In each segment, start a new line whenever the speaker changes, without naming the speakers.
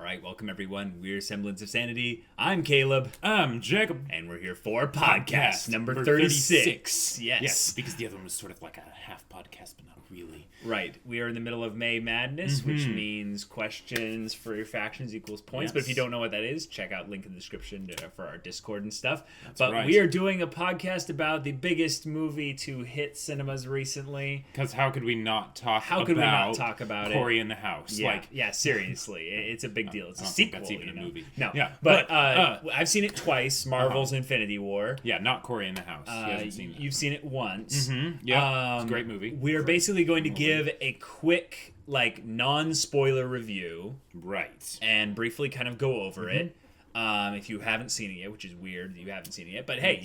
All right, welcome everyone. We're Semblance of Sanity. I'm Caleb.
I'm Jacob.
And we're here for podcast number 36.
Yes, because the other one was sort of like a half podcast, but not really.
Right. We are in the middle of May Madness, which means questions for your factions equals points.
Yes.
But if you don't know what that is, check out link in the description for our Discord and stuff.
That's right.
We are doing a podcast about the biggest movie to hit cinemas recently.
Because how could we not talk
about
Cory
it?
in the House?
Yeah, seriously. It's a big deal. It's a sequel.
That's even a movie.
No.
Yeah,
but I've seen it twice, Marvel's Infinity War.
Yeah, not Cory in the House. He hasn't seen that.
You've seen it once.
Yeah, it's a great movie.
We're basically going to give a quick, non-spoiler review.
Right.
And briefly kind of go over it. If you haven't seen it yet, which is weird that you haven't seen it yet. But hey,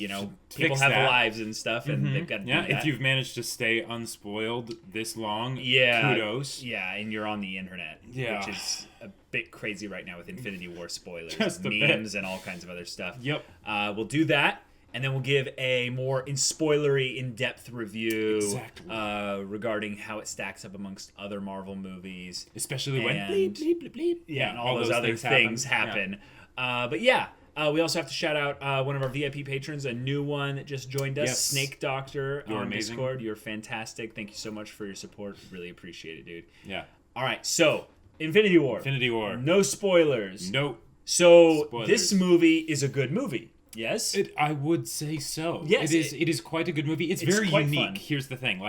people have lives and stuff, and they've got to do that.
If you've managed to stay unspoiled this long,
kudos.
Yeah,
and you're on the internet, which is a bit crazy right now with Infinity War spoilers, memes, and all kinds of other stuff.
Yep.
We'll do that. And then we'll give a more spoilery, in-depth review regarding how it stacks up amongst other Marvel movies.
Especially when bleep, bleep, bleep, bleep.
Yeah, and all those other things happen. Yeah. We also have to shout out one of our VIP patrons, a new one that just joined us, Snake Doctor on Discord. You're fantastic. Thank you so much for your support. Really appreciate it, dude.
Yeah.
All right, so Infinity War. No spoilers.
Nope.
So this movie is a good movie. Yes,
I would say so.
Yes,
it is quite a good movie. It's very unique.
Fun.
Here's the thing,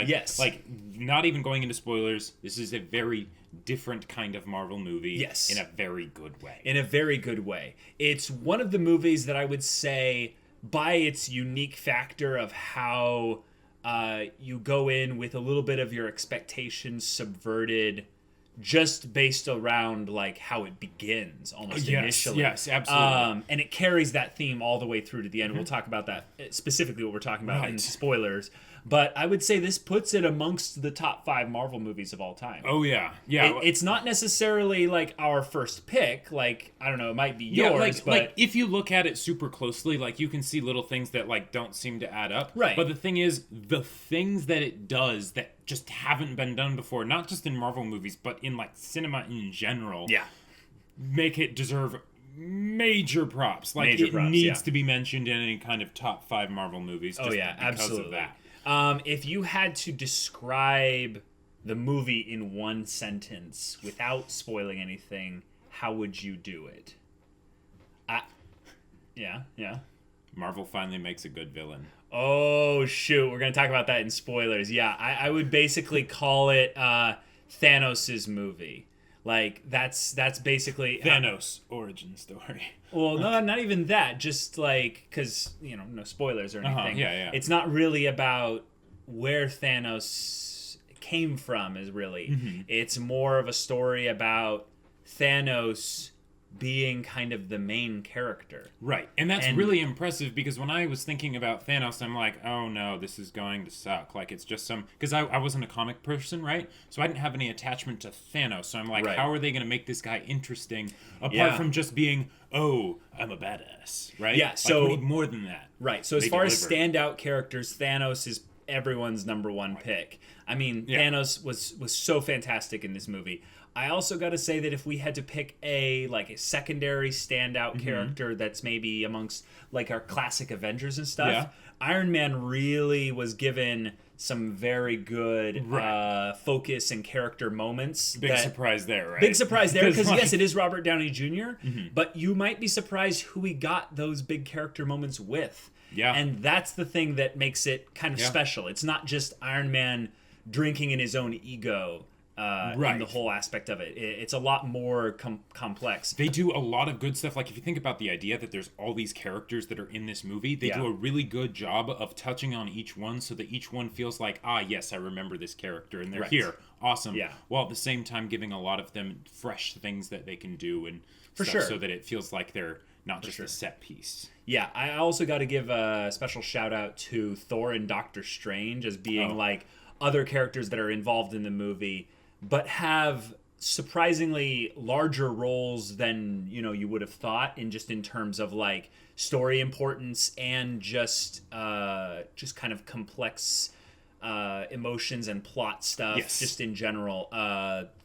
not even going into spoilers. This is a very different kind of Marvel movie.
Yes,
in a very good way.
It's one of the movies that I would say, by its unique factor of how you go in with a little bit of your expectations subverted. Just based around how it begins almost initially.
Yes, absolutely.
And it carries that theme all the way through to the end. We'll talk about that, specifically what we're talking about in spoilers. But I would say this puts it amongst the top 5 Marvel movies of all time.
Oh, yeah. Yeah.
It's not necessarily our first pick. I don't know, it might be yours. But
if you look at it super closely, you can see little things that don't seem to add up.
Right.
But the thing is, the things that it does that just haven't been done before, not just in Marvel movies, but in cinema in general, make it deserve major props. It needs to be mentioned in any kind of top 5 Marvel movies. Just because of that.
If you had to describe the movie in one sentence without spoiling anything, how would you do it? Yeah.
Marvel finally makes a good villain.
Oh, shoot. We're going to talk about that in spoilers. Yeah, I would basically call it Thanos' movie. That's basically...
Thanos origin story.
Well, no, not even that. Just because, no spoilers or anything.
Yeah.
It's not really about where Thanos came from, is really. It's more of a story about Thanos being kind of the main character.
Right. And that's really impressive because when I was thinking about Thanos, I'm like, oh no, this is going to suck. It's just because I wasn't a comic person, right? So I didn't have any attachment to Thanos. So I'm like, how are they going to make this guy interesting apart from just being, oh, I'm a badass, right?
Yeah, so
we need more than that.
Right. So as far as standout characters, Thanos is everyone's number one pick. I mean, Thanos was so fantastic in this movie. I also got to say that if we had to pick a secondary standout character that's maybe amongst our classic Avengers and stuff, Iron Man really was given some very good focus and character moments.
Big surprise there, right?
Big surprise there because yes, it is Robert Downey Jr., but you might be surprised who he got those big character moments with.
Yeah.
And that's the thing that makes it kind of special. It's not just Iron Man drinking in his own ego. In the whole aspect of it. It's a lot more complex.
They do a lot of good stuff. If you think about the idea that there's all these characters that are in this movie, they do a really good job of touching on each one so that each one feels like, yes, I remember this character, and they're here. Awesome. Yeah. While at the same time giving a lot of them fresh things that they can do and stuff so that it feels like they're not just a set piece.
Yeah, I also got to give a special shout out to Thor and Doctor Strange as being other characters that are involved in the movie but have surprisingly larger roles than you would have thought in terms of story importance and just kind of complex emotions and plot stuff just in general.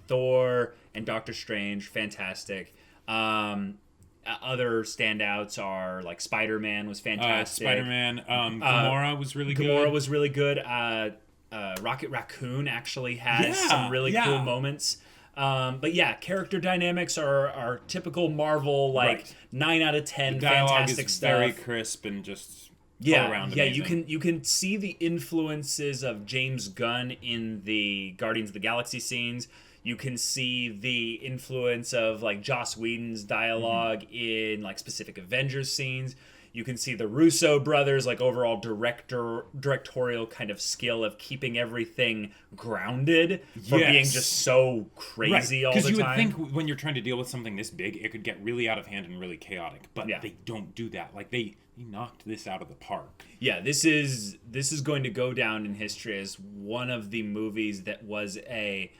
Thor and Doctor Strange, fantastic. Other standouts are like Spider-Man was fantastic.
Spider-Man. Gamora was really good.
Gamora was really good. Rocket Raccoon actually has some really cool moments. But yeah, character dynamics are typical Marvel, like 9 out of 10.
The dialogue
fantastic
is
stuff.
Very crisp and just all around amazing.
You can see the influences of James Gunn in the Guardians of the Galaxy scenes. You can see the influence of like Joss Whedon's dialogue in like specific Avengers scenes. You can see the Russo brothers like overall directorial kind of skill of keeping everything grounded for being just so crazy all the time.
Because you would think when you're trying to deal with something this big, it could get really out of hand and really chaotic. But they don't do that. Like they knocked this out of the park.
Yeah, this is going to go down in history as one of the movies that was a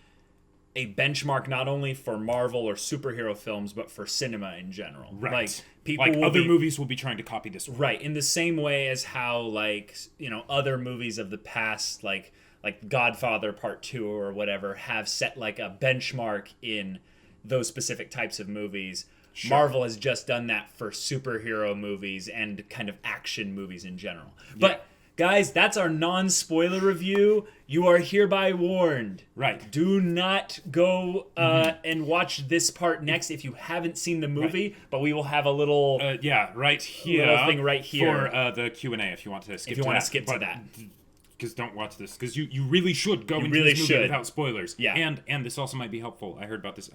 benchmark not only for Marvel or superhero films, but for cinema in general.
Right.
Like, people
like other movies will be trying to copy this one.
Right. In the same way as how, like, other movies of the past, like Godfather Part 2 or whatever, have set, like, a benchmark in those specific types of movies. Sure. Marvel has just done that for superhero movies and kind of action movies in general. Yeah. But guys, that's our non-spoiler review. You are hereby warned.
Right.
Do not go and watch this part next if you haven't seen the movie, but we will have a little...
right here.
Little thing right here.
For the Q&A if you want to skip
to that. If you want to skip to that.
Because don't watch this. Because you really should go into this movie without spoilers.
Yeah.
And this also might be helpful. I heard about this.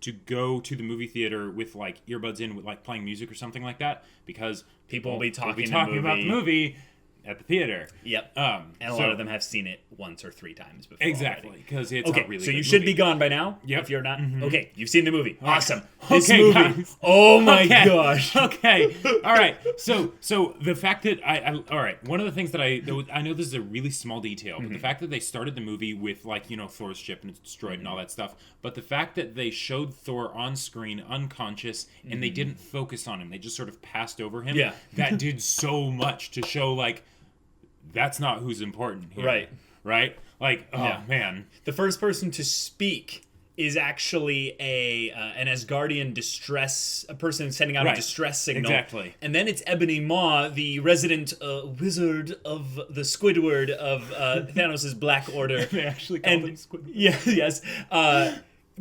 To go to the movie theater with like earbuds in, with like playing music or something like that, because
people will be talking
about the movie at the theater.
Yep. And a lot of them have seen it once or 3 times before.
Exactly, because it's a really
so
good
you should
movie.
be gone by now.
Yep.
If you're not. Okay, you've seen the movie. Awesome.
This
movie.
Guys.
Oh my gosh.
Okay. All right. So the fact that all right, one of the things that I know this is a really small detail, but the fact that they started the movie with like Thor's ship and it's destroyed and all that stuff, but the fact that they showed Thor on screen unconscious and they didn't focus on him, they just sort of passed over him.
Yeah.
That did so much to show like that's not who's important here. Right? Like, man.
The first person to speak is actually an Asgardian a person sending out a distress signal.
Exactly.
And then it's Ebony Maw, the resident wizard of the Squidward of Thanos' Black Order.
They actually call him Squidward.
Yeah, yes.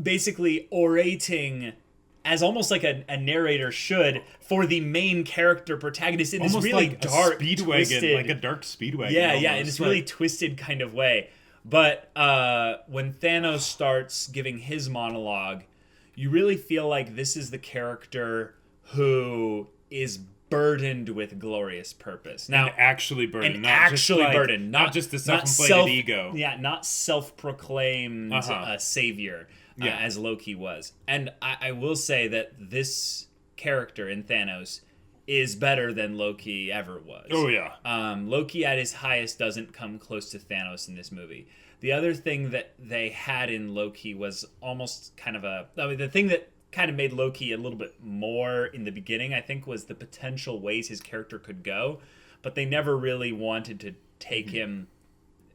Basically orating as almost like a narrator should for the main character protagonist in
almost
this really
like
dark,
a speedwagon,
twisted,
like a dark speedwagon.
Yeah, in this really twisted kind of way. But when Thanos starts giving his monologue, you really feel like this is the character who is burdened with glorious purpose. Now,
actually burdened,
not
just the self-inflated ego.
Yeah, not self-proclaimed savior. As Loki was. And I will say that this character in Thanos is better than Loki ever was.
Oh, yeah.
Loki at his highest doesn't come close to Thanos in this movie. The other thing that they had in Loki was almost kind of the thing that kind of made Loki a little bit more in the beginning, I think, was the potential ways his character could go. But they never really wanted to take him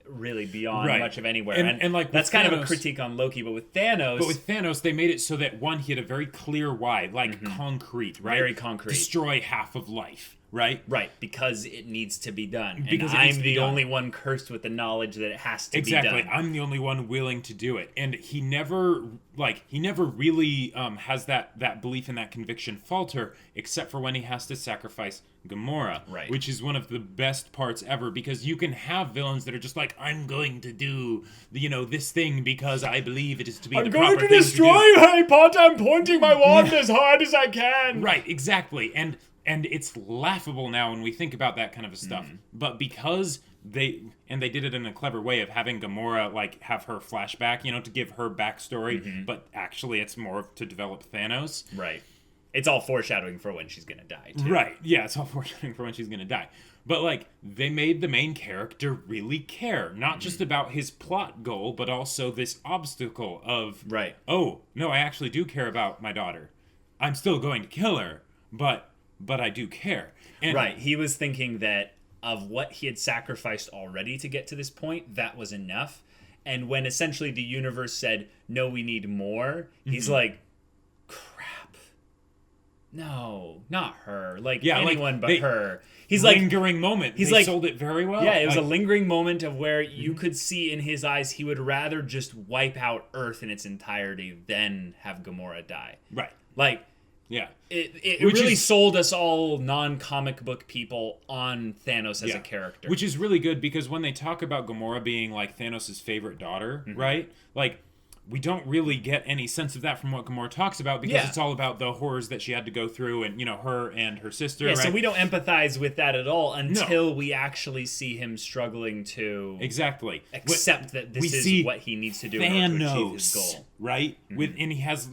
really beyond much of anywhere. And like that's kind of a critique on Loki, but with Thanos
they made it so that one, he had a very clear why, like concrete, right?
Very concrete.
Destroy half of life, right?
Right, because it needs to be done. Because I'm the only one cursed with the knowledge that it has to be done.
Exactly. I'm the only one willing to do it. And he never really has that belief and that conviction falter, except for when he has to sacrifice Gamora,
right?
Which is one of the best parts ever, because you can have villains that are just like, I'm going to do this thing because I believe it is to be the proper thing to do. I'm going to destroy
Harry Potter. I'm pointing my wand as hard as I can.
Right, exactly. And it's laughable now when we think about that kind of stuff. But because they did it in a clever way of having Gamora like have her flashback, to give her backstory, but actually it's more to develop Thanos.
Right. It's all foreshadowing for when she's going to die, too.
Right. Yeah, it's all foreshadowing for when she's going to die. But, like, they made the main character really care. Not just about his plot goal, but also this obstacle of...
Right.
Oh, no, I actually do care about my daughter. I'm still going to kill her, but I do care. And
right. He was thinking that of what he had sacrificed already to get to this point, that was enough. And when essentially the universe said, no, we need more, he's like... No, not her. Like
Yeah,
anyone but her.
He's lingering moment. He's sold it very well.
Yeah, it was a lingering moment of where you could see in his eyes he would rather just wipe out Earth in its entirety than have Gamora die.
Right.
Like,
yeah,
it really sold us all non-comic book people on Thanos as a character,
which is really good because when they talk about Gamora being like Thanos' favorite daughter, right? Like, we don't really get any sense of that from what Gamora talks about because it's all about the horrors that she had to go through and, her and her sister.
Yeah,
right?
So we don't empathize with that at all until we actually see him struggling to accept that this is what he needs to do in order to achieve his goal.
Right? And he has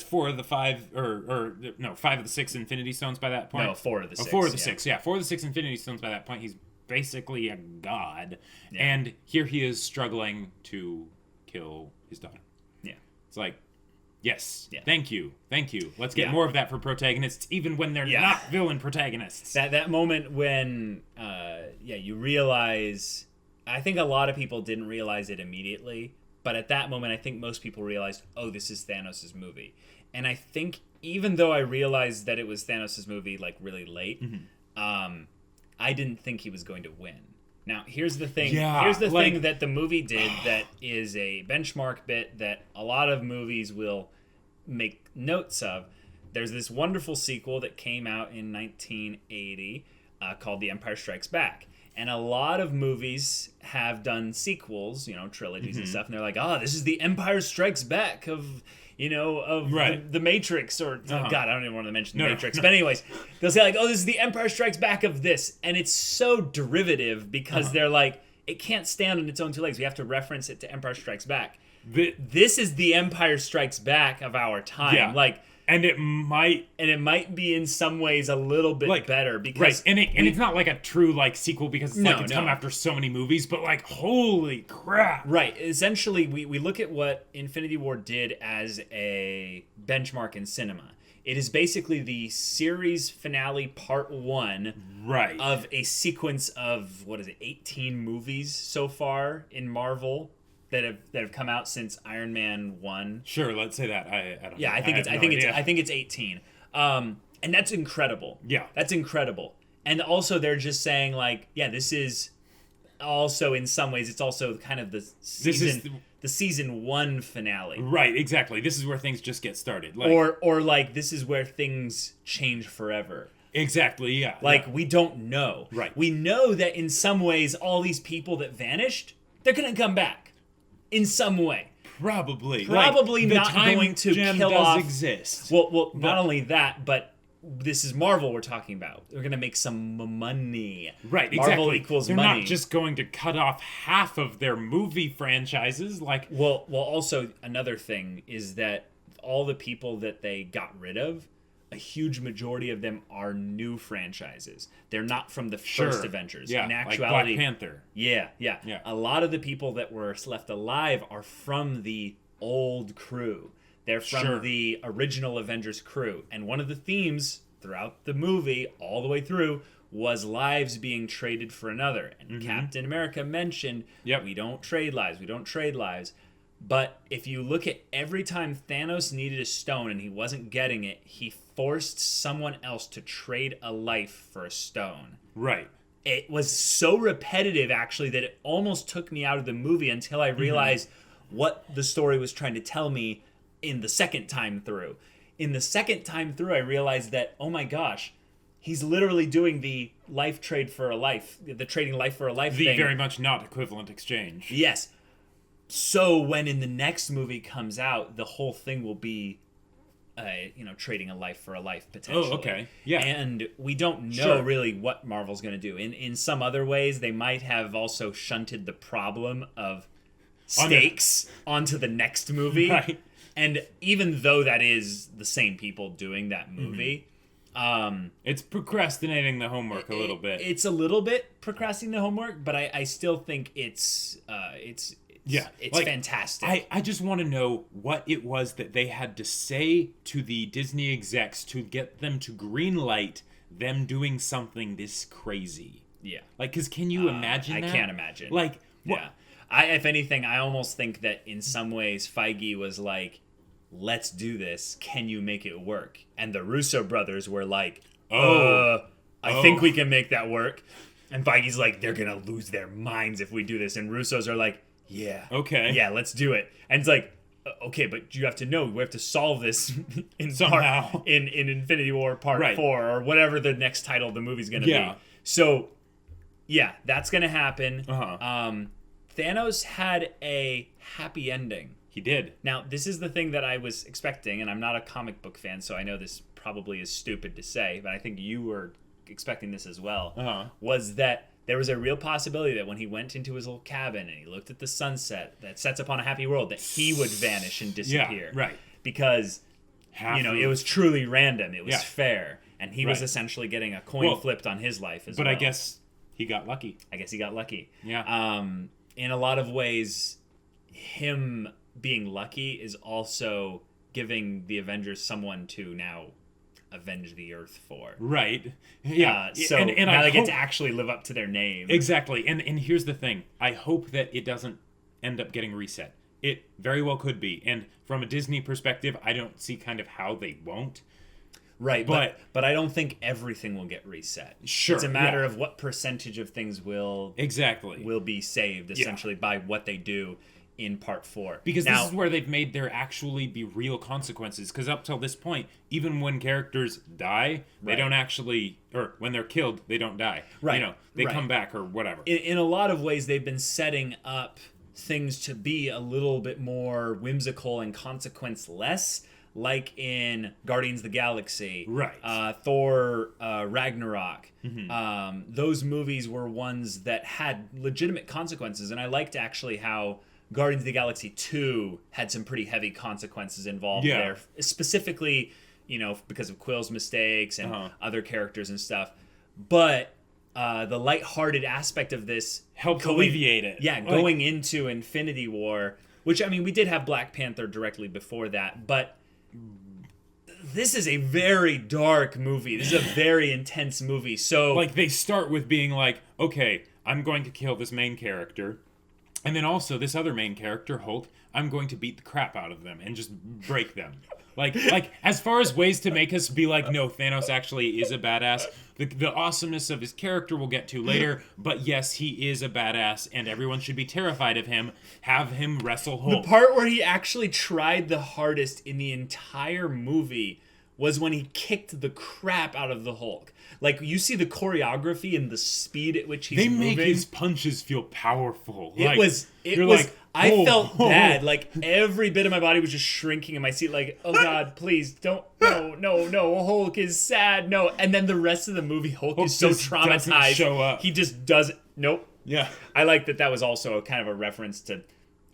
4 of the 5 5 of the 6 Infinity Stones by that point.
No, 4 of the 6.
4 of the 6. Yeah, 4 of the 6 Infinity Stones by that point. He's basically a god. Yeah. And here he is struggling to kill his daughter. It's like, yes, thank you. Let's get more of that for protagonists, even when they're not villain protagonists.
That moment when, you realize, I think a lot of people didn't realize it immediately, but at that moment, I think most people realized, oh, this is Thanos' movie. And I think even though I realized that it was Thanos' movie, like, really late, I didn't think he was going to win. Now, here's the thing. Here's the thing that the movie did that is a benchmark bit that a lot of movies will make notes of. There's this wonderful sequel that came out in 1980 called The Empire Strikes Back. And a lot of movies have done sequels, trilogies and stuff, and they're like, this is The Empire Strikes Back of the Matrix, or God, I don't even want to mention the Matrix. But anyways, they'll say like, this is the Empire Strikes Back of this, and it's so derivative because they're like, it can't stand on its own 2 legs. We have to reference it to Empire Strikes Back. This is the Empire Strikes Back of our time. Yeah. And it might be in some ways a little bit better because
and it's not like a true sequel because it's come after so many movies, but holy crap.
Right. Essentially we look at what Infinity War did as a benchmark in cinema. It is basically the series finale part 1 of a sequence of 18 movies so far in Marvel. That have come out since Iron Man 1.
Sure, let's say that. I don't know.
I think it's 18. And that's incredible.
Yeah.
That's incredible. And also they're just saying this is also in some ways it's also kind of the season 1 finale.
Right, exactly. This is where things just get started.
Or this is where things change forever.
Exactly, yeah.
We don't know.
Right.
We know that in some ways all these people that vanished, they're going to come back. In some way.
Probably
not going to kill off.
Exist.
Well, not only that, but this is Marvel we're talking about. They're going to make some money.
Right,
Marvel
exactly.
equals
They're
money.
They're not just going to cut off half of their movie franchises.
Well, also another thing is that all the people that they got rid of, a huge majority of them are new franchises. They're not from the first Avengers.
Yeah,
in actuality,
like Black Panther.
Yeah. A lot of the people that were left alive are from the old crew. They're from the original Avengers crew. And one of the themes throughout the movie, all the way through, was lives being traded for another. And Captain America mentioned, we don't trade lives. But if you look at every time Thanos needed a stone and he wasn't getting it, he forced someone else to trade a life for a stone.
Right.
It was so repetitive, actually, that it almost took me out of the movie until I realized what the story was trying to tell me in the second time through. In the second time through, I realized that, oh my gosh, he's literally doing the life trade for a life, the trading life for a life thing.
The very much not equivalent exchange.
Yes. So when in the next movie comes out, the whole thing will be, trading a life for a life potentially.
Oh, okay, yeah.
And we don't know really what Marvel's going to do. In some other ways, they might have also shunted the problem of stakes onto the next movie.
Right.
And even though that is the same people doing that movie,
it's procrastinating the homework a little bit.
It's a little bit procrastinating the homework, but I still think it's fantastic.
I just want to know what it was that they had to say to the Disney execs to get them to greenlight them doing something this crazy.
Yeah.
Because can you imagine that?
I can't imagine.
What?
Yeah. If anything, I almost think that in some ways Feige was like, let's do this. Can you make it work? And the Russo brothers were like, I think we can make that work. And Feige's like, they're going to lose their minds if we do this. And Russos are like, yeah.
Okay.
Yeah, let's do it. And it's like, okay, but you have to know, we have to solve this in
somehow
in Infinity War Part 4 or whatever the next title of the movie's going to be. So, yeah, that's going to happen. Thanos had a happy ending.
He did.
Now, this is the thing that I was expecting, and I'm not a comic book fan, so I know this probably is stupid to say, but I think you were expecting this as well, was that there was a real possibility that when he went into his little cabin and he looked at the sunset that sets upon a happy world, that he would vanish and disappear.
Yeah, right.
Because, it was truly random. It was fair. And he was essentially getting a coin flipped on his life as well.
But I guess he got lucky.
Yeah. In a lot of ways, him being lucky is also giving the Avengers someone to now avenge the Earth for.
Right. Yeah.
So and now they get to actually live up to their name.
Exactly. And here's the thing. I hope that it doesn't end up getting reset. It very well could be. And from a Disney perspective, I don't see kind of how they won't.
Right, but I don't think everything will get reset.
Sure.
It's a matter of what percentage of things will be saved, essentially, by what they do in Part 4.
Because this is where they've made there actually be real consequences. Because up till this point, even when characters die, they don't actually... Or when they're killed, they don't die.
Right.
They come back or whatever.
In a lot of ways, they've been setting up things to be a little bit more whimsical and consequence-less. Like in Guardians of the Galaxy, Thor, Ragnarok. Those movies were ones that had legitimate consequences, and I liked actually how Guardians of the Galaxy 2 had some pretty heavy consequences involved there, specifically, because of Quill's mistakes and other characters and stuff. But the lighthearted aspect of this
helped alleviate it.
Yeah, going into Infinity War, which, I mean, we did have Black Panther directly before that, but this is a very dark movie. This is a very intense movie. So,
they start with being like, okay, I'm going to kill this main character. And then also this other main character, Hulk, I'm going to beat the crap out of them and just break them. Like as far as ways to make us be like, no, Thanos actually is a badass. The awesomeness of his character we'll get to later, but yes, he is a badass, and everyone should be terrified of him. Have him wrestle Hulk.
The part where he actually tried the hardest in the entire movie was when he kicked the crap out of the Hulk. Like, you see the choreography and the speed at which he's moving.
They make his punches feel powerful.
I felt bad. Like, every bit of my body was just shrinking in my seat. Like, oh God, please don't. No. Hulk is sad. No. And then the rest of the movie, Hulk is so traumatized.
Show up.
He just doesn't. Nope.
Yeah.
I like that was also a kind of a reference to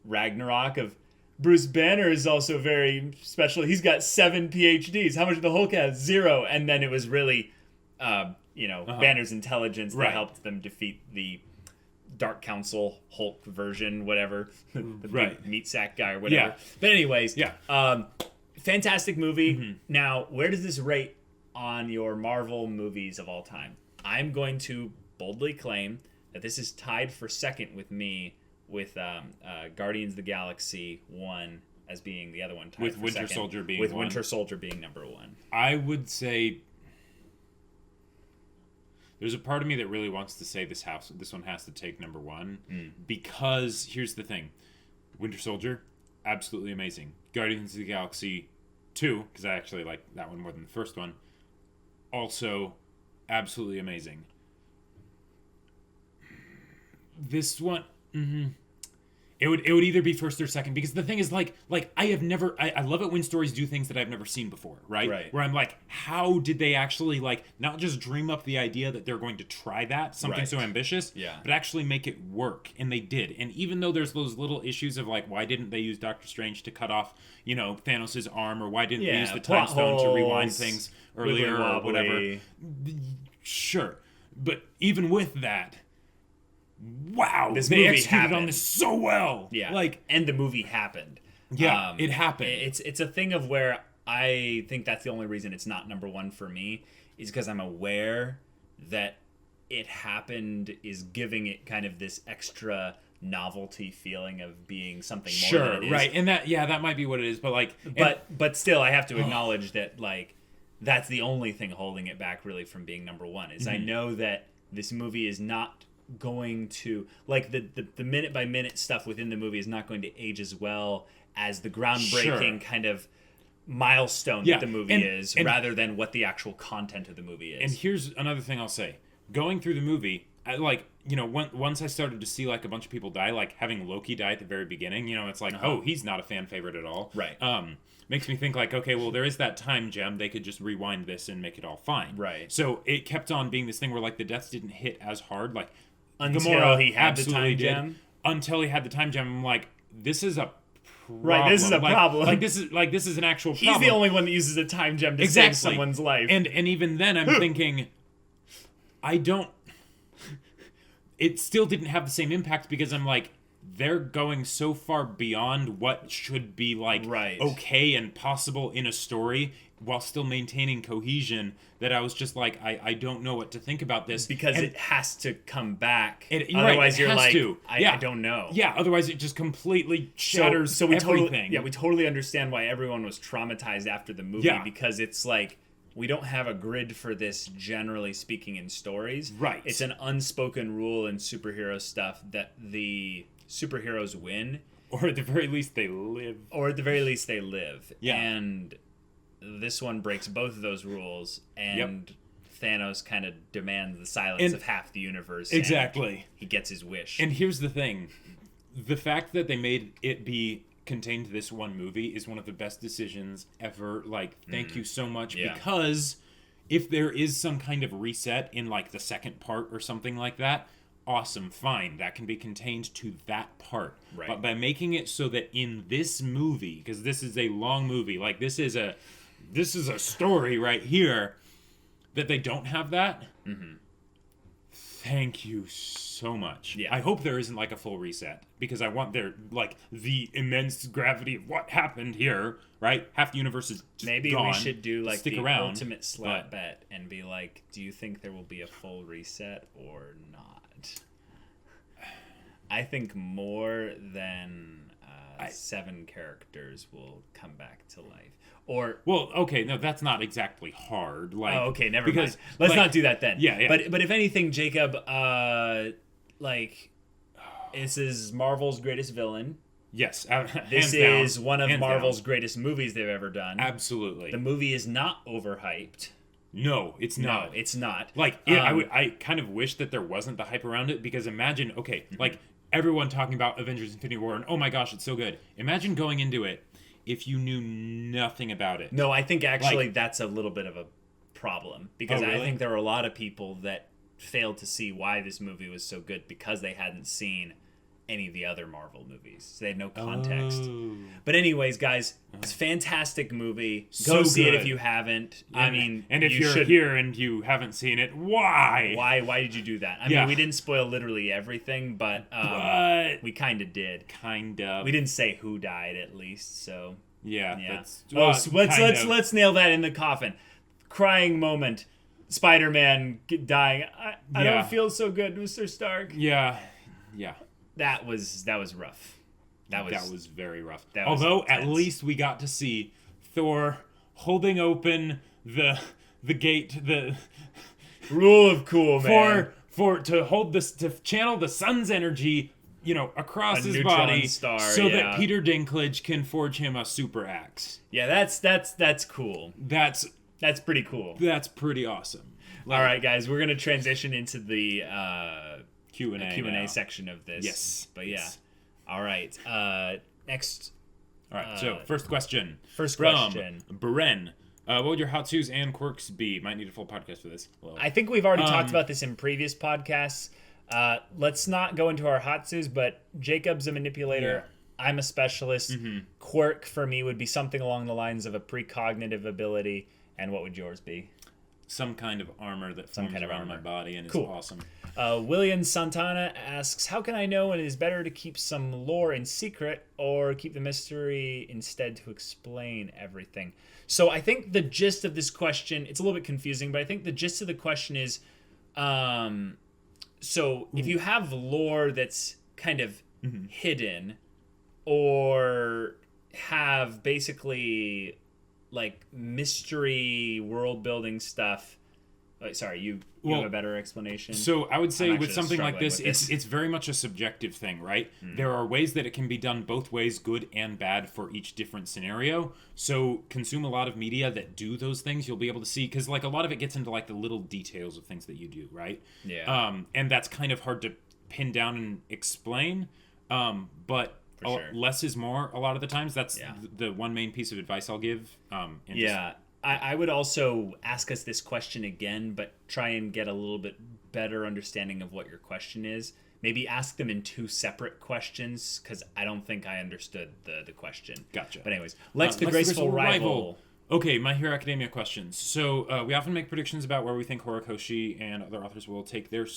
Ragnarok of Bruce Banner is also very special. He's got 7 PhDs. How much did the Hulk have? 0. And then it was really, Banner's intelligence that helped them defeat the Dark Council Hulk version, whatever, the big meat sack guy or whatever. Yeah. But anyways, fantastic movie. Now, where does this rate on your Marvel movies of all time? I'm going to boldly claim that this is tied for second with me with Guardians of the Galaxy 1 as being the other one tied
with
for
Winter
second,
Soldier being
with
one.
Winter Soldier being number 1.
I would say there's a part of me that really wants to say this one has to take number 1 because here's the thing. Winter Soldier, absolutely amazing. Guardians of the Galaxy 2, because I actually like that one more than the first one, also absolutely amazing. This one, it would either be first or second, because the thing is, I love it when stories do things that I've never seen before, right? Where I'm like, how did they actually, not just dream up the idea that they're going to try that, something so ambitious, but actually make it work, and they did. And even though there's those little issues of, why didn't they use Doctor Strange to cut off, Thanos' arm, or why didn't they use the Time Stone to rewind things earlier, or whatever. Sure. But even with that, wow, they executed on this so well.
Yeah, and the movie happened.
Yeah, it happened.
It's a thing of where I think that's the only reason it's not number 1 for me is because I'm aware that it happened is giving it kind of this extra novelty feeling of being something more
sure,
than it is.
right. And that might be what it is, but like
but still I have to acknowledge that like that's the only thing holding it back really from being number one is I know that this movie is not going to like the minute by minute stuff within the movie is not going to age as well as the groundbreaking kind of milestone that the movie is rather than what the actual content of the movie is.
And here's another thing I'll say. Going through the movie, I, like, you know, once I started to see like a bunch of people die, like having Loki die at the very beginning, you know, it's like, oh, he's not a fan favorite at all.
Right.
Makes me think like, okay, well, there is that time gem. They could just rewind this and make it all fine.
Right.
So it kept on being this thing where like the deaths didn't hit as hard. Like
until he had the time gem.
Until he had the time gem, I'm like, this is a problem.
Right, this is a problem.
Like this is an actual problem.
He's the only one that uses a time gem to save someone's life.
And even then, I'm thinking, it still didn't have the same impact because I'm like, they're going so far beyond what should be like okay and possible in a story while still maintaining cohesion that I was just like, I don't know what to think about this.
Because it has to come back.
Otherwise you're like,
I don't know.
Yeah, otherwise it just completely shatters
so we
everything.
We totally understand why everyone was traumatized after the movie because it's like, we don't have a grid for this, generally speaking, in stories.
Right.
It's an unspoken rule in superhero stuff that the superheroes win.
Or at the very least, they live. Yeah. And
this one breaks both of those rules, and Thanos kind of demands the silence of half the universe.
Exactly.
He gets his wish.
And here's the thing. The fact that they made it be contained to this one movie is one of the best decisions ever. Like, thank you so much, because if there is some kind of reset in like the second part or something like that, awesome, fine, that can be contained to that part. Right. But by making it so that in this movie, because this is a long movie, like this is a story right here, that they don't have that. Thank you so much. Yeah. I hope there isn't like a full reset, because I want there like the immense gravity of what happened here, right? Half the universe is just
maybe
gone.
We should do like the ultimate slap bet and be like, do you think there will be a full reset or not? I think more than 7 characters will come back to life. Or
well, okay, no, that's not exactly hard. Like,
oh, okay, never mind. Let's not do that then.
Yeah.
But if anything, Jacob, like, this is Marvel's greatest villain.
Yes,
this is one of Marvel's greatest movies they've ever done.
Absolutely.
The movie is not overhyped.
No, it's not.
No, it's not.
Like, I kind of wish that there wasn't the hype around it, because imagine, like, everyone talking about Avengers Infinity War and, oh my gosh, it's so good. Imagine going into it if you knew nothing about it.
No, I think actually that's a little bit of a problem, because I think there were a lot of people that failed to see why this movie was so good because they hadn't seen any of the other Marvel movies. So they had no context. Oh. But anyways, guys, it's a fantastic movie. Go see it if you haven't. I mean,
and if you're here and you haven't seen it, why?
Why did you do that? I mean, we didn't spoil literally everything, but we kind of did.
Kind of.
We didn't say who died, at least. So
yeah.
So let's nail that in the coffin. Crying moment. Spider-Man dying. I don't feel so good, Mr. Stark.
Yeah.
That was rough. That
was very rough. Although at least we got to see Thor holding open the gate, the
rule of cool, man.
To channel the sun's energy, across his body,
star,
so that Peter Dinklage can forge him a super axe.
Yeah, that's cool.
That's
pretty cool.
That's pretty awesome.
All right, guys, we're gonna transition into the
Q&A
section of this.
Yes.
But yeah. All right. Next.
All right. So first question.
From
Beren. What would your how-tos and quirks be? Might need a full podcast for this. Well,
I think we've already talked about this in previous podcasts. Let's not go into our how-tos, but Jacob's a manipulator. Yeah. I'm a specialist. Mm-hmm. Quirk for me would be something along the lines of a precognitive ability. And what would yours be?
Some kind of armor that forms around my body and is awesome.
William Santana asks, how can I know when it is better to keep some lore in secret or keep the mystery instead to explain everything? So I think the gist of this question, it's a little bit confusing, but I think the gist of the question is, so if you have lore that's kind of hidden or have basically like mystery world building stuff. Sorry, you have a better explanation?
So I would say with something like this, it's very much a subjective thing, right? There are ways that it can be done both ways, good and bad, for each different scenario. So consume a lot of media that do those things. You'll be able to see, because like a lot of it gets into like the little details of things that you do, right?
Yeah.
And that's kind of hard to pin down and explain. But less is more a lot of the times. That's the one main piece of advice I'll give.
I would also ask us this question again, but try and get a little bit better understanding of what your question is. Maybe ask them in two separate questions, because I don't think I understood the question.
Gotcha.
But anyways, Lex the Graceful Rival.
Okay, My Hero Academia questions. So we often make predictions about where we think Horikoshi and other authors will take their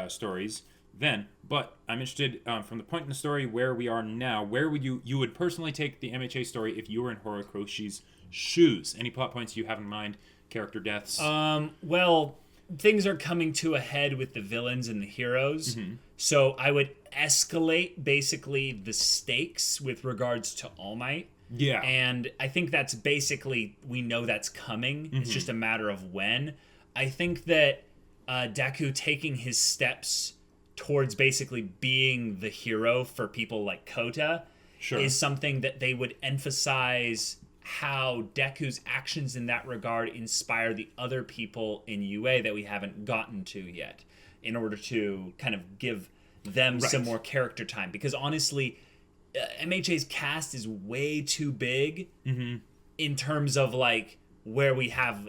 stories then, but I'm interested from the point in the story where we are now, where would you would personally take the MHA story if you were in Horikoshi's shoes? Any plot points you have in mind? Character deaths?
Well, things are coming to a head with the villains and the heroes. So I would escalate basically the stakes with regards to All Might.
Yeah.
And I think that's basically, we know that's coming. It's just a matter of when. I think that Deku taking his steps towards basically being the hero for people like Kota is something that they would emphasize, how Deku's actions in that regard inspire the other people in UA that we haven't gotten to yet, in order to kind of give them some more character time. Because honestly, MHA's cast is way too big in terms of like where we have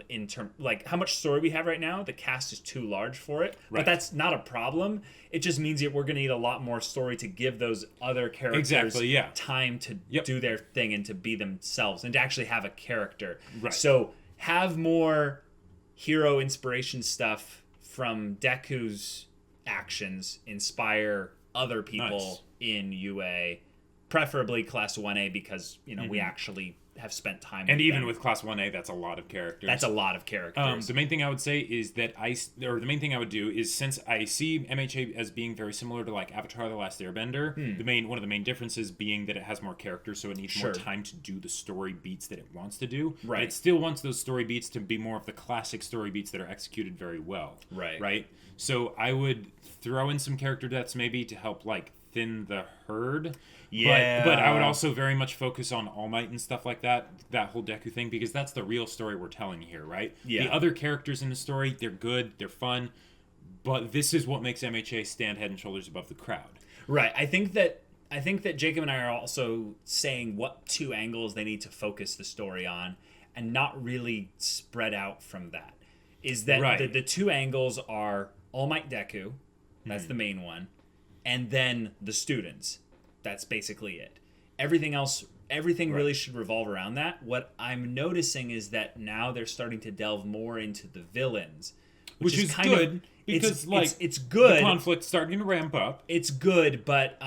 like how much story we have right now. The cast is too large for it, but that's not a problem. It just means that we're going to need a lot more story to give those other characters time to do their thing and to be themselves and to actually have a character. So have more hero inspiration stuff from Deku's actions inspire other people in UA, preferably Class 1A, because we actually have spent time
and
with
even
them.
With Class 1A, that's a lot of characters.
That's a lot of characters.
The main thing I would say is that the main thing I would do is, since I see MHA as being very similar to like Avatar: The Last Airbender, one of the main differences being that it has more characters, so it needs more time to do the story beats that it wants to do. But it still wants those story beats to be more of the classic story beats that are executed very well. Right. So I would throw in some character deaths maybe to help like thin the herd. But I would also very much focus on All Might and stuff like that whole Deku thing, because that's the real story we're telling here, right? The other characters in the story, they're good, they're fun, but this is what makes MHA stand head and shoulders above the crowd.
Right. I think that Jacob and I are also saying what two angles they need to focus the story on, and not really spread out from that. Is that the two angles are All Might Deku, that's the main one, and then the students. That's basically it. Everything else, really should revolve around that. What I'm noticing is that now they're starting to delve more into the villains,
which is kind good, because
it's good.
The conflict's starting to ramp up.
It's good, but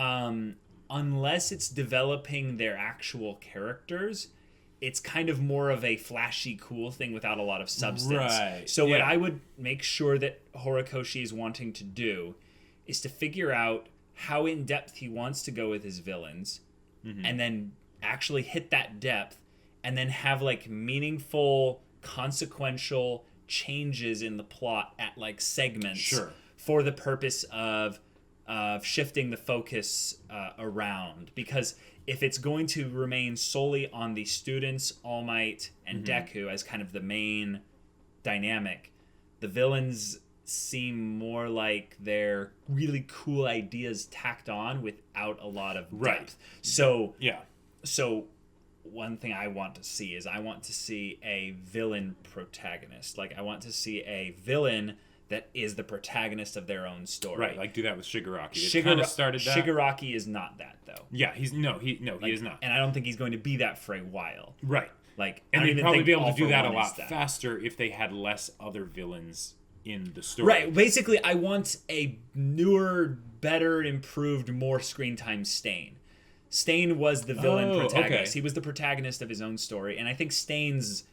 unless it's developing their actual characters, it's kind of more of a flashy, cool thing without a lot of substance. So what I would make sure that Horikoshi is wanting to do is to figure out how in depth he wants to go with his villains, and then actually hit that depth, and then have like meaningful, consequential changes in the plot at like segments for the purpose of shifting the focus around. Because if it's going to remain solely on the students, All Might, and Deku as kind of the main dynamic, the villains seem more like they're really cool ideas tacked on without a lot of depth. So one thing I want to see is a villain protagonist. Like, I want to see a villain that is the protagonist of their own story.
Right, like do that with Shigaraki. It kind of started that.
Shigaraki is not that, though.
Yeah, he is not.
And I don't think he's going to be that for a while.
Right.
Like,
and they'd probably be able to do that a lot faster if they had less other villains in the story.
Right. Basically, I want a newer, better, improved, more screen time Stain. Stain was the villain protagonist. Okay. He was the protagonist of his own story, and I think Stain's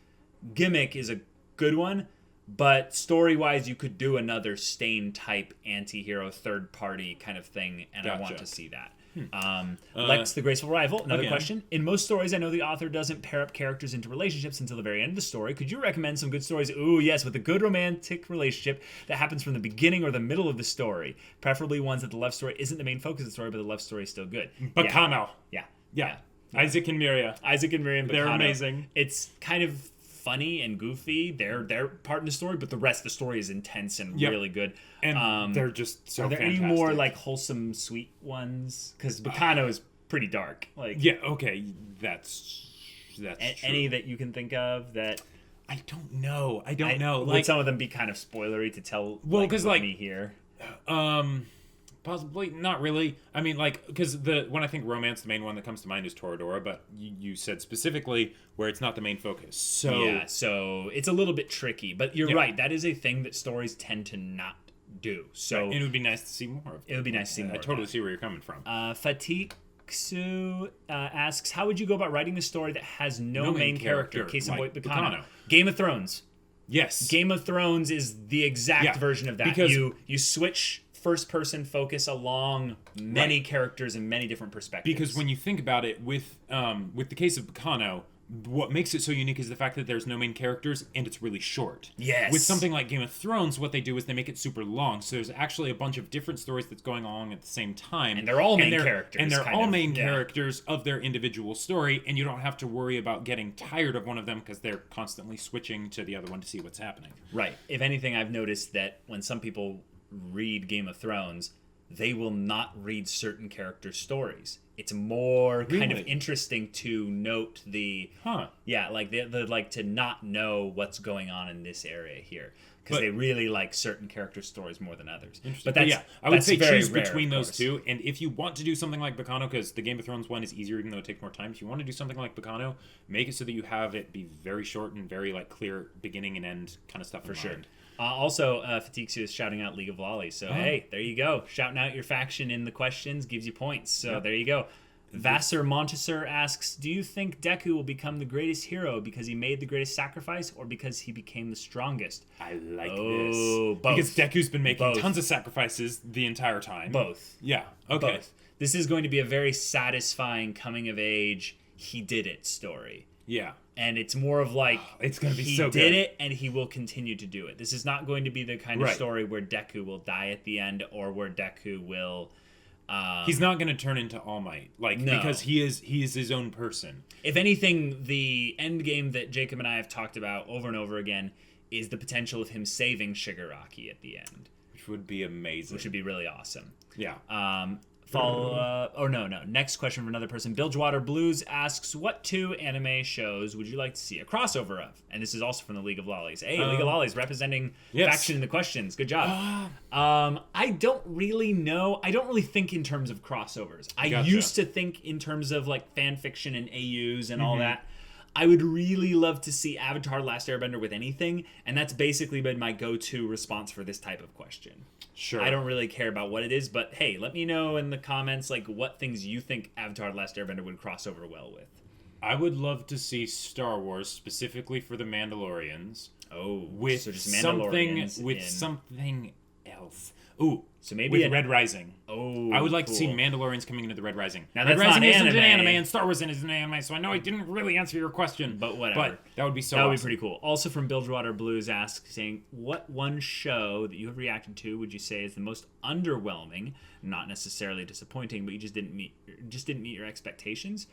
gimmick is a good one, but story-wise, you could do another Stain-type anti-hero, third-party kind of thing, and I want to see that. Lex, the Graceful Rival, another question. In most stories, I know the author doesn't pair up characters into relationships until the very end of the story. Could you recommend some good stories? Ooh, yes, with a good romantic relationship that happens from the beginning or the middle of the story. Preferably ones that the love story isn't the main focus of the story, but the love story is still good.
Bacano.
Yeah.
Isaac and Miriam.
They're
amazing.
It's kind of funny and goofy. They're part in the story, but the rest of the story is intense and really good.
And they're just so fantastic.
Are there any more like wholesome, sweet ones? Because Bacano is pretty dark. Like
that's true.
Any that you can think of that.
I don't know. Like,
would some of them be kind of spoilery to tell? Well, because me here.
Possibly not really. I mean, like, because when I think romance, the main one that comes to mind is Toradora, but you said specifically where it's not the main focus. So
so it's a little bit tricky. But you're right. That is a thing that stories tend to not do. So
it would be nice to see more of.
It would be nice to see more.
I totally see where you're coming from.
Fatiksu asks, how would you go about writing a story that has no main character? Case in point, Bacano. Game of Thrones.
Yes.
Game of Thrones is the exact version of that. Because you switch first-person focus along many characters and many different perspectives.
Because when you think about it, with the case of Bacano, what makes it so unique is the fact that there's no main characters and it's really short.
Yes.
With something like Game of Thrones, what they do is they make it super long. So there's actually a bunch of different stories that's going along at the same time.
And they're all main characters.
And they're all main characters of their individual story, and you don't have to worry about getting tired of one of them because they're constantly switching to the other one to see what's happening.
Right. If anything, I've noticed that when some people read Game of Thrones, they will not read certain character stories. It's more kind of interesting to note the like they like to not know what's going on in this area here because they really like certain character stories more than others.
But I would say choose between those two. And if you want to do something like Bacano, because the Game of Thrones one is easier even though it takes more time, if you want to do something like Bacano, make it so that you have it be very short and very like clear beginning and end kind of stuff for sure.
Also, Fatiksu is shouting out League of Lollies. So, hey, there you go. Shouting out your faction in the questions gives you points. So, there you go. Vassar Montessor asks, do you think Deku will become the greatest hero because he made the greatest sacrifice or because he became the strongest?
I like this.
Both.
Because Deku's been making tons of sacrifices the entire time.
Both.
Yeah, okay.
Both. This is going to be a very satisfying coming-of-age, he did it story.
Yeah.
And it's more of like,
it's going to be so good.
He did it, and he will continue to do it. This is not going to be the kind of story where Deku will die at the end, or where Deku will...
he's not going to turn into All Might, because he is his own person.
If anything, the end game that Jacob and I have talked about over and over again is the potential of him saving Shigaraki at the end.
Which would be amazing.
Which would be really awesome.
Yeah.
Next question from another person. Bilgewater Blues asks, what 2 anime shows would you like to see a crossover of? And this is also from the League of Lollies. Hey, League of Lollies representing faction in the questions. Good job. I don't really know. I don't really think in terms of crossovers. I used to think in terms of like fan fiction and AUs and all that. I would really love to see Avatar: Last Airbender with anything, and that's basically been my go-to response for this type of question.
Sure.
I don't really care about what it is, but hey, let me know in the comments like what things you think Avatar: Last Airbender would cross over well with.
I would love to see Star Wars specifically for the Mandalorians.
With so just Mandalorians
something else. Ooh,
so maybe
with Red Rising. I would like to see Mandalorians coming into the Red Rising.
Now
Red
that's
Rising
not
isn't
anime.
an anime, and Star Wars isn't an anime, so I know I didn't really answer your question.
But whatever.
But that would be
That would be pretty cool. Also from Bilgewater Blues saying, what one show that you have reacted to would you say is the most underwhelming, not necessarily disappointing, but you just didn't meet your expectations?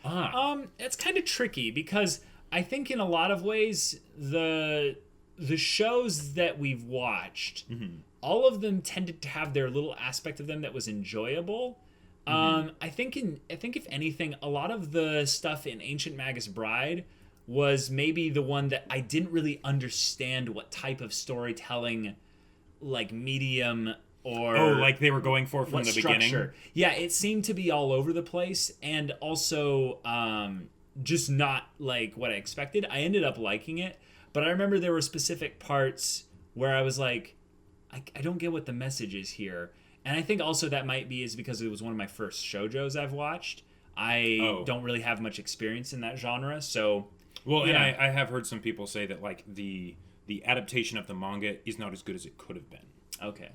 It's kind of tricky because I think in a lot of ways the shows that we've watched, all of them tended to have their little aspect of them that was enjoyable. I think if anything, a lot of the stuff in Ancient Magus Bride was maybe the one that I didn't really understand what type of storytelling, like medium or
like they were going for from the beginning.
Yeah, it seemed to be all over the place, and also just not like what I expected. I ended up liking it, but I remember there were specific parts where I was like, I don't get what the message is here. And I think also that might be is because it was one of my first shoujos I've watched. I don't really have much experience in that genre, so...
Well, yeah. And I have heard some people say that like the adaptation of the manga is not as good as it could have been.
Okay.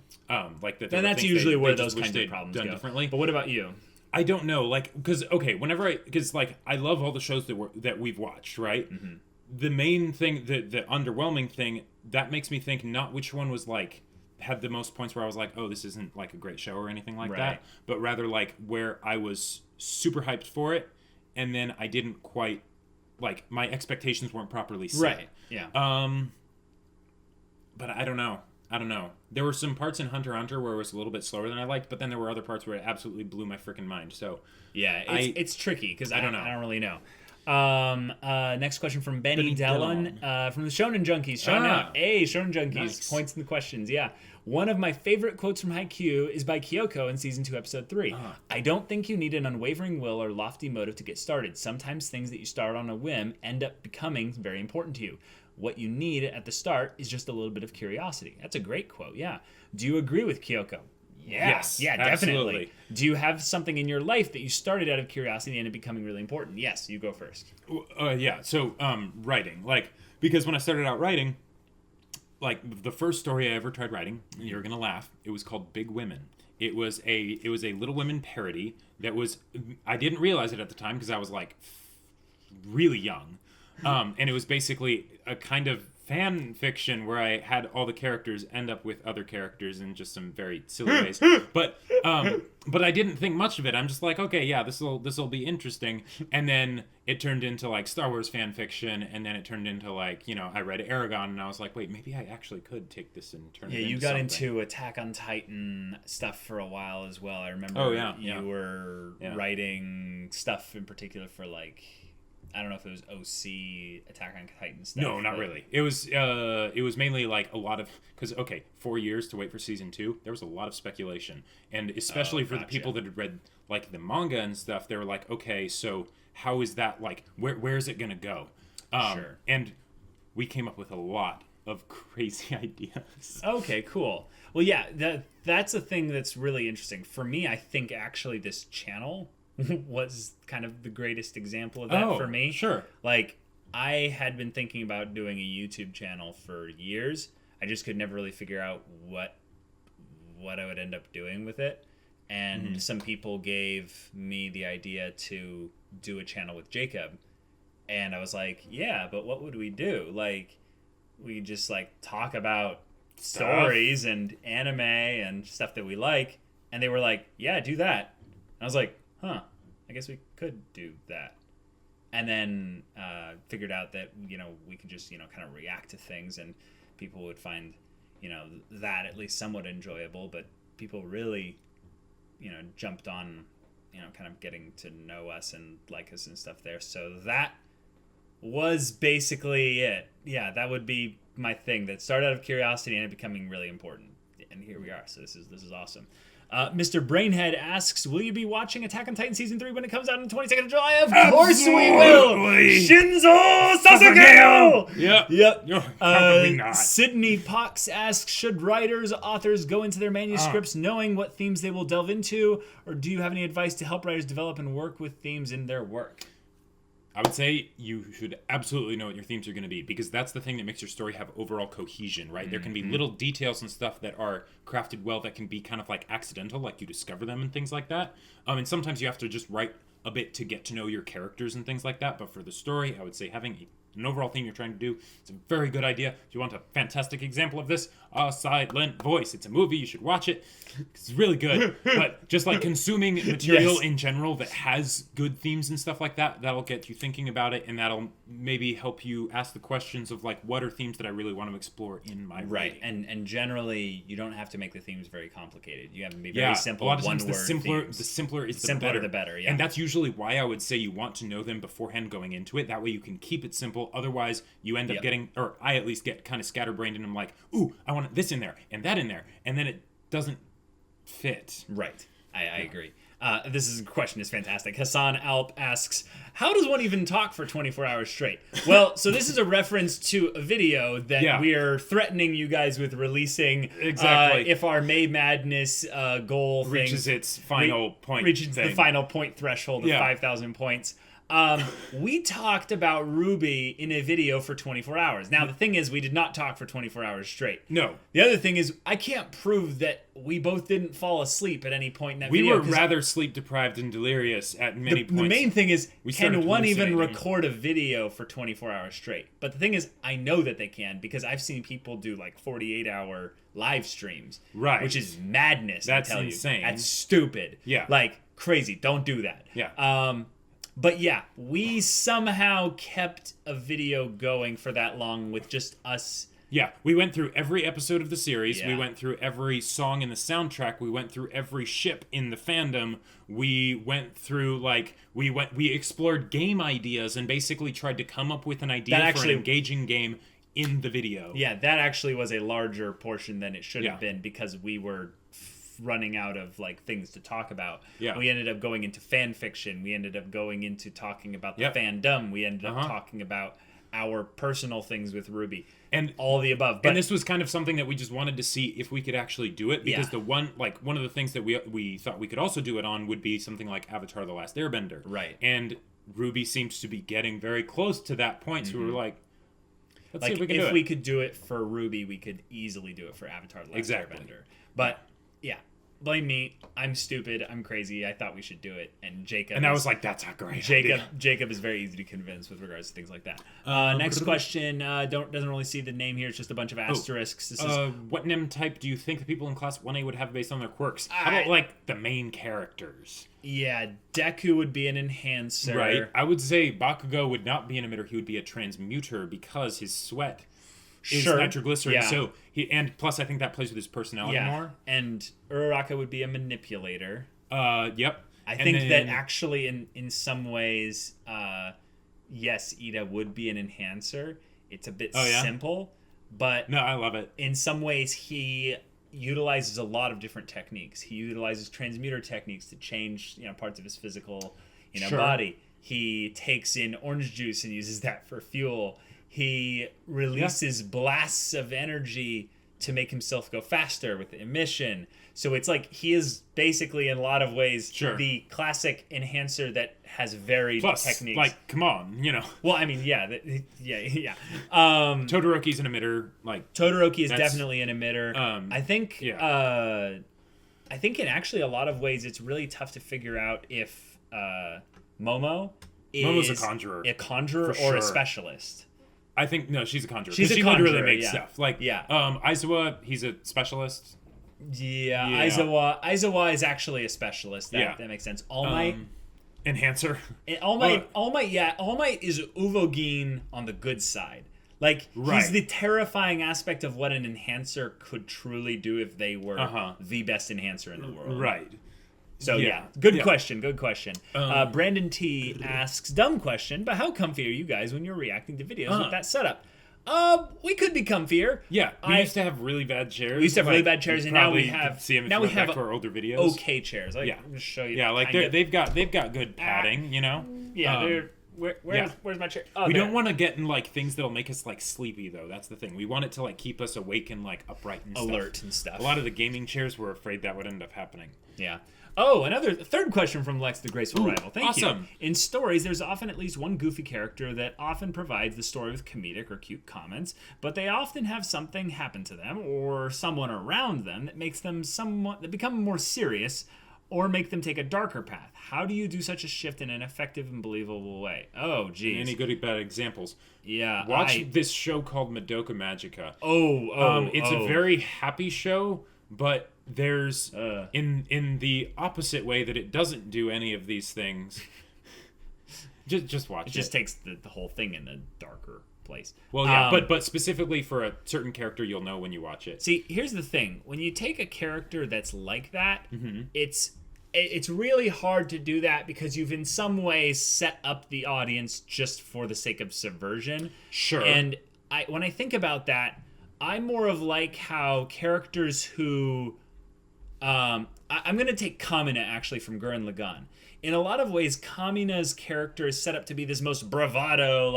Like that.
Then that's usually where those kinds of problems go.
Differently.
But what about you?
I don't know, like, because I love all the shows that we've watched, right? Mm-hmm. The main thing, the underwhelming thing, that makes me think not which one was like had the most points where I was like, oh, this isn't like a great show or anything like that, but rather like where I was super hyped for it, and then I didn't quite, like, my expectations weren't properly set.
Right. Yeah.
But I don't know. There were some parts in Hunter x Hunter where it was a little bit slower than I liked, but then there were other parts where it absolutely blew my freaking mind. So
yeah, it's tricky because I don't really know. Next question from Benny Dillon from the Shonen Junkies. Shout out. Hey, Shonen Junkies. Nice. Points in the questions. Yeah. One of my favorite quotes from Haikyuu is by Kyoko in Season 2, Episode 3. I don't think you need an unwavering will or lofty motive to get started. Sometimes things that you start on a whim end up becoming very important to you. What you need at the start is just a little bit of curiosity. That's a great quote, yeah. Do you agree with Kyoko?
Yes,
definitely.
Absolutely.
Do you have something in your life that you started out of curiosity and ended up becoming really important? Yes, you go first.
Yeah, so writing. Like, because when I started out writing, like, the first story I ever tried writing, you're going to laugh, it was called Big Women. It was a Little Women parody that was, I didn't realize it at the time because I was, like, really young. And it was basically a kind of fan fiction where I had all the characters end up with other characters in just some very silly ways. But I didn't think much of it. I'm just like, okay, yeah, this will be interesting. And then it turned into like Star Wars fan fiction, and then it turned into like, you know, I read Aragon, and I was like, wait, maybe I actually could take this and turn it into
you got
something.
into Attack on Titan stuff for a while as well. I remember you were writing stuff in particular for like, I don't know if it was OC, Attack on Titan stuff.
No, not really. It was mainly like a lot of, because 4 years to wait for season 2, there was a lot of speculation, and especially for the people that had read like the manga and stuff, they were like, okay, so how is that, like, where is it gonna go?
Sure.
And we came up with a lot of crazy ideas.
Okay, cool. Well, yeah, that's a thing that's really interesting for me. I think actually this channel was kind of the greatest example of that for me.
Sure.
Like, I had been thinking about doing a YouTube channel for years. I just could never really figure out what I would end up doing with it. And some people gave me the idea to do a channel with Jacob. And I was like, yeah, but what would we do? Like, we just like talk about stories and anime and stuff that we like. And they were like, yeah, do that. And I was like, huh, I guess we could do that. And then figured out that, you know, we could just, you know, kind of react to things, and people would find, you know, that at least somewhat enjoyable. But people really, you know, jumped on, you know, kind of getting to know us and like us and stuff there. So that was basically it. Yeah, that would be my thing. That started out of curiosity and it becoming really important. And here we are. So this is awesome. Mr. Brainhead asks, will you be watching Attack on Titan Season 3 when it comes out on the 22nd of July? Of course we will! Shinzo Sasageo! Yep.
No, probably not.
Sydney Pox asks, should writers, authors go into their manuscripts knowing what themes they will delve into? Or do you have any advice to help writers develop and work with themes in their work?
I would say you should absolutely know what your themes are going to be, because that's the thing that makes your story have overall cohesion, right? There can be little details and stuff that are crafted well that can be kind of like accidental, like you discover them and things like that. And sometimes you have to just write a bit to get to know your characters and things like that. But for the story, I would say having an overall theme you're trying to do, it's a very good idea. If you want a fantastic example of this, A Silent Voice. It's a movie. You should watch it. It's really good. But just like consuming material in general that has good themes and stuff like that, that'll get you thinking about it, and that'll maybe help you ask the questions of like, what are themes that I really want to explore in my writing?
And generally, you don't have to make the themes very complicated. You have to be very simple.
A lot of times
the
simpler is the better.
The better, yeah.
And that's usually why I would say you want to know them beforehand going into it. That way you can keep it simple. Otherwise, you end up getting, or I at least get kind of scatterbrained, and I'm like, ooh, I want this in there and that in there, and then it doesn't fit.
Right. I agree. This question is fantastic. Hassan Alp asks, how does one even talk for 24 hours straight? Well, so this is a reference to a video that we are threatening you guys with releasing if our May Madness goal
reaches its final point.
Reaches the final point threshold of 5,000 points. We talked about Ruby in a video for 24 hours. Now, the thing is, we did not talk for 24 hours straight.
No.
The other thing is, I can't prove that we both didn't fall asleep at any point in that video.
We were rather sleep-deprived and delirious at many points.
The main thing is, can one even
hallucinating.
record a video for 24 hours straight? But the thing is, I know that they can because I've seen people do like 48-hour live streams.
Right.
Which is madness,
That's
I tell
insane.
you. That's stupid.
Yeah.
Like, crazy. Don't do that.
Yeah.
But yeah, we somehow kept a video going for that long with just us.
Yeah, we went through every episode of the series.
Yeah.
We went through every song in the soundtrack. We went through every ship in the fandom. We went through, we explored game ideas and basically tried to come up with an idea for an engaging game in the video.
Yeah, that actually was a larger portion than it should have
Yeah.
been because we were running out of like things to talk about.
Yeah.
We ended up going into fan fiction. We ended up going into talking about the
Yep.
fandom. We ended up talking about our personal things with Ruby
And
all the above. But
and this was kind of something that we just wanted to see if we could actually do it, because
Yeah.
one of the things that we thought we could also do it on would be something like Avatar: The Last Airbender.
Right.
And Ruby seems to be getting very close to that point, so we were like, let's see
like
if we can do it.
we could do it for Ruby, we could easily do it for Avatar: The Last
Exactly.
Airbender. But yeah, blame me. I'm stupid. I'm crazy. I thought we should do it. And Jacob.
And I was like, that's a great idea.
Jacob is very easy to convince with regards to things like that. Next question. Doesn't really see the name here. It's just a bunch of asterisks. This is
What NIM type do you think the people in Class 1A would have based on their quirks? How about, like, the main characters?
yeah. Deku would be an enhancer.
Right. I would say Bakugo would not be an emitter. He would be a transmuter because his sweat is nitroglycerin.
Yeah.
So and plus I think that plays with his personality more.
And Uraraka would be a manipulator.
Yep.
I think that actually in some ways, yes, Ida would be an enhancer. It's a bit simple, but
No, I love it.
in some ways he utilizes a lot of different techniques. He utilizes transmuter techniques to change, parts of his physical, body. He takes in orange juice and uses that for fuel. He releases blasts of energy to make himself go faster with the emission. So it's like he is basically, in a lot of ways, the classic enhancer that has varied techniques.
Like, come on,
Well, I mean, yeah.
Todoroki's an emitter. Like,
Todoroki is definitely an emitter. I think.
Yeah.
I think in actually a lot of ways, it's really tough to figure out if Momo's
a conjurer.
A conjurer
For
or a
sure.
specialist.
I think no, she's a conjurer.
She's a
she
conjurer,
literally makes stuff. Like, Aizawa, he's a specialist.
Yeah. Aizawa is actually a specialist. That makes sense. All Might.
Enhancer.
All Might is Uvogin on the good side. Like, he's the terrifying aspect of what an enhancer could truly do if they were the best enhancer in the world.
Right.
So, good question. Brandon T asks, dumb question, but how comfy are you guys when you're reacting to videos with that setup? We could be comfier.
Yeah, we used to have really bad chairs.
We used to have really bad chairs, and now we have
our older videos.
Okay chairs. I'm gonna show you.
Yeah, like they've got good padding,
Yeah, where's my chair? Oh,
we don't want to get in like things that'll make us like sleepy though. That's the thing. We want it to like keep us awake and like upright and
alert and stuff.
A lot of the gaming chairs were afraid that would end up happening.
Yeah. Oh, third question from Lex, the Graceful Rival. Thank
awesome.
you. In stories, there's often at least one goofy character that often provides the story with comedic or cute comments, but they often have something happen to them or someone around them that makes them that become more serious or make them take a darker path. How do you do such a shift in an effective and believable way? Oh, geez.
Any good bad examples?
Yeah.
Watch this show called Madoka Magica. It's a very happy show, but there's in the opposite way that it doesn't do any of these things. just watch it.
It just takes the whole thing in a darker place.
Well, yeah, but specifically for a certain character, you'll know when you watch it.
See, here's the thing: when you take a character that's like that, it's really hard to do that because you've in some ways set up the audience just for the sake of subversion.
Sure.
And when I think about that, I'm more of like how characters who I'm going to take Kamina actually from Gurren Lagann. In a lot of ways, Kamina's character is set up to be this most bravado,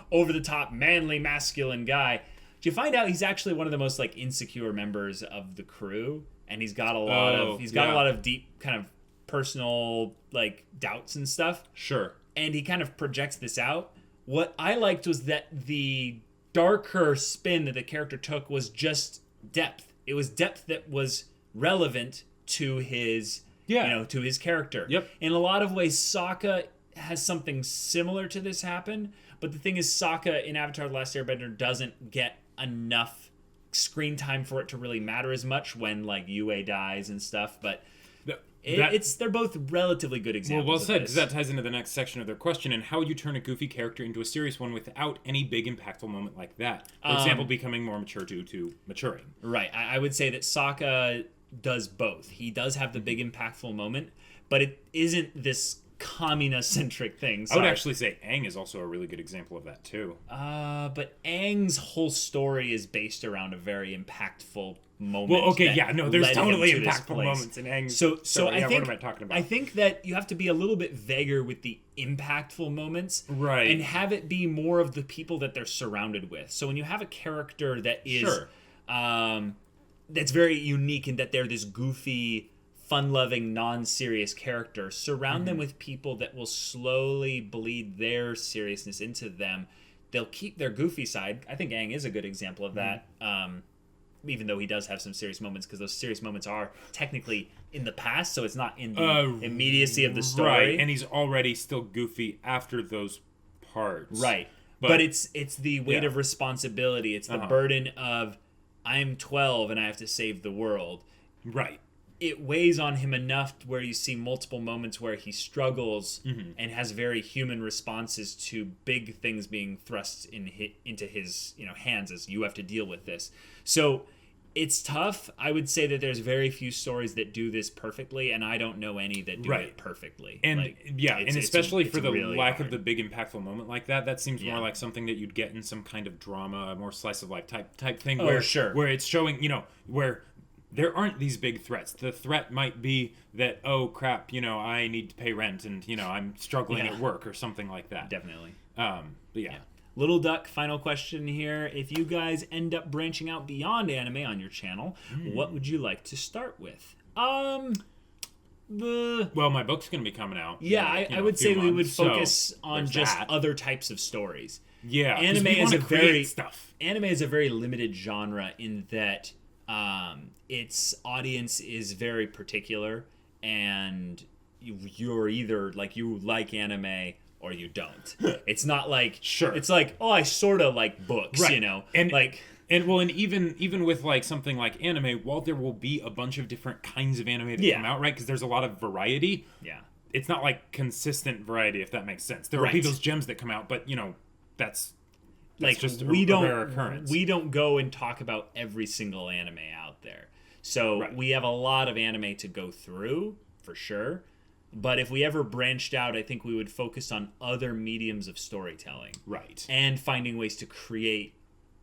over-the-top, manly, masculine guy. Do you find out he's actually one of the most insecure members of the crew, and he's got a lot of deep kind of personal doubts and stuff.
Sure.
and he kind of projects this out. What I liked was that the darker spin that the character took was just depth. It was depth that was relevant to his, to his character.
Yep.
In a lot of ways, Sokka has something similar to this happen, but the thing is, Sokka in Avatar: The Last Airbender doesn't get enough screen time for it to really matter as much when like Yue dies and stuff, but they're both relatively good examples.
Well said, because that ties into the next section of their question, and how would you turn a goofy character into a serious one without any big impactful moment like that? For example, becoming more mature due to maturing.
Right. I would say that Sokka does both. He does have the big impactful moment, but it isn't this Kamina-centric thing.
I would actually say Aang is also a really good example of that too.
But Aang's whole story is based around a very impactful moment.
Well, okay, there's totally impactful moments in Aang.
So I think,
what am I talking about?
I think that you have to be a little bit vaguer with the impactful moments,
right?
And have it be more of the people that they're surrounded with. So when you have a character that is, that's very unique in that they're this goofy, fun-loving, non-serious character, surround them with people that will slowly bleed their seriousness into them. They'll keep their goofy side. I think Aang is a good example of that, even though he does have some serious moments, because those serious moments are technically in the past, so it's not in the immediacy of the story.
Right, and he's already still goofy after those parts.
Right, but it's the weight of responsibility. It's the burden of, I'm 12 and I have to save the world.
Right.
It weighs on him enough where you see multiple moments where he struggles and has very human responses to big things being thrust into his hands as you have to deal with this. So it's tough. I would say that there's very few stories that do this perfectly, and I don't know any that do it perfectly.
And and especially for the
really
lack
hard.
of the big impactful moment like that seems more like something that you'd get in some kind of drama, more slice of life type thing. Where it's showing, where there aren't these big threats. The threat might be that, oh crap, I need to pay rent and I'm struggling at work or something like that.
Definitely.
But
Little Duck, final question here. If you guys end up branching out beyond anime on your channel, what would you like to start with?
Well, my book's going to be coming out.
Yeah, I would say we would focus on just other types of stories.
Yeah,
anime is
stuff.
Anime is a very limited genre in that its audience is very particular, and you're either you like anime or you don't. It's not like it's like, oh, I sort of like books, and
and even with something like anime, while there will be a bunch of different kinds of anime that come out, right? Because there's a lot of variety.
Yeah,
it's not consistent variety, if that makes sense. There will be those gems that come out, but that's just a rare occurrence.
We don't go and talk about every single anime out there. So we have a lot of anime to go through, for sure. But if we ever branched out, I think we would focus on other mediums of storytelling.
Right.
And finding ways to create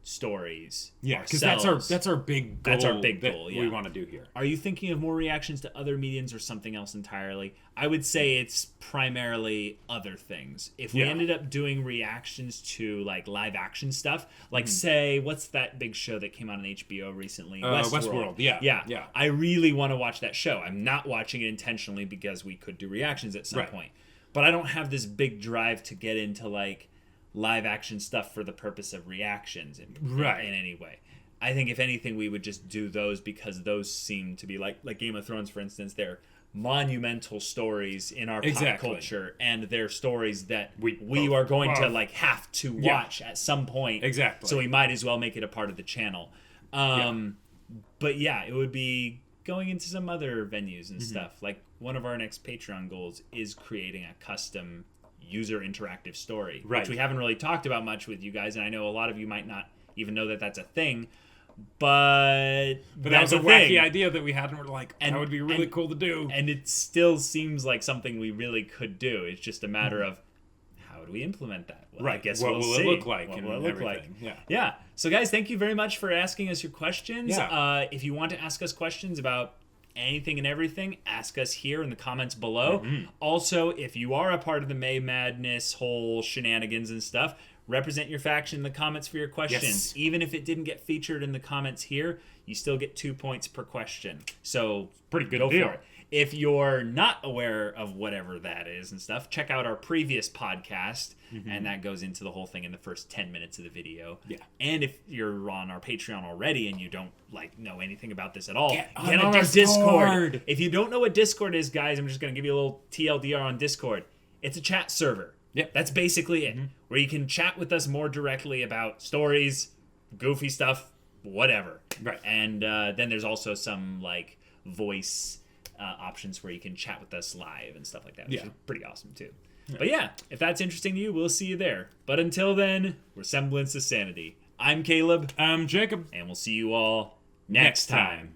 stories.
Yeah, because that's our big goal.
That's our big goal,
we want to do here.
Are you thinking of more reactions to other mediums or something else entirely? I would say it's primarily other things. If we ended up doing reactions to live action stuff, say, what's that big show that came out on HBO recently?
Westworld. Yeah.
I really want to watch that show. I'm not watching it intentionally because we could do reactions at some point. But I don't have this big drive to get into live action stuff for the purpose of reactions in any way. I think if anything, we would just do those because those seem to be like Game of Thrones, for instance. They're monumental stories in our pop culture, and they're stories that we are going to have to watch at some point.
Exactly.
So we might as well make it a part of the channel. But it would be going into some other venues and stuff. One of our next Patreon goals is creating a custom user interactive story, which we haven't really talked about much with you guys, and I know a lot of you might not even know that that's a thing, but
that was a wacky idea that we had, and we're like, that would be really cool to do,
and it still seems like something we really could do. It's just a matter of how do we implement that? Well, I guess
what
we'll
will
see.
it look like?
What will it look like?
Yeah.
So guys, thank you very much for asking us your questions. If you want to ask us questions about anything and everything, ask us here in the comments below. Also, if you are a part of the May Madness whole shenanigans and stuff, represent your faction in the comments for your questions. Even if it didn't get featured in the comments here, you still get 2 points per question. So
pretty good
go
deal.
for it. if you're not aware of whatever that is and stuff, check out our previous podcast, and that goes into the whole thing in the first 10 minutes of the video.
Yeah.
And if you're on our Patreon already and you don't know anything about this at all,
get
on
our
Discord. If you don't know what Discord is, guys, I'm just going to give you a little TLDR on Discord. It's a chat server.
Yep.
That's basically it, where you can chat with us more directly about stories, goofy stuff, whatever.
Right.
And then there's also some voice options where you can chat with us live and stuff like that, which is pretty awesome too. Yeah. But yeah, if that's interesting to you, we'll see you there. But until then, we're Semblance of Sanity. I'm Caleb.
I'm Jacob.
And we'll see you all next time.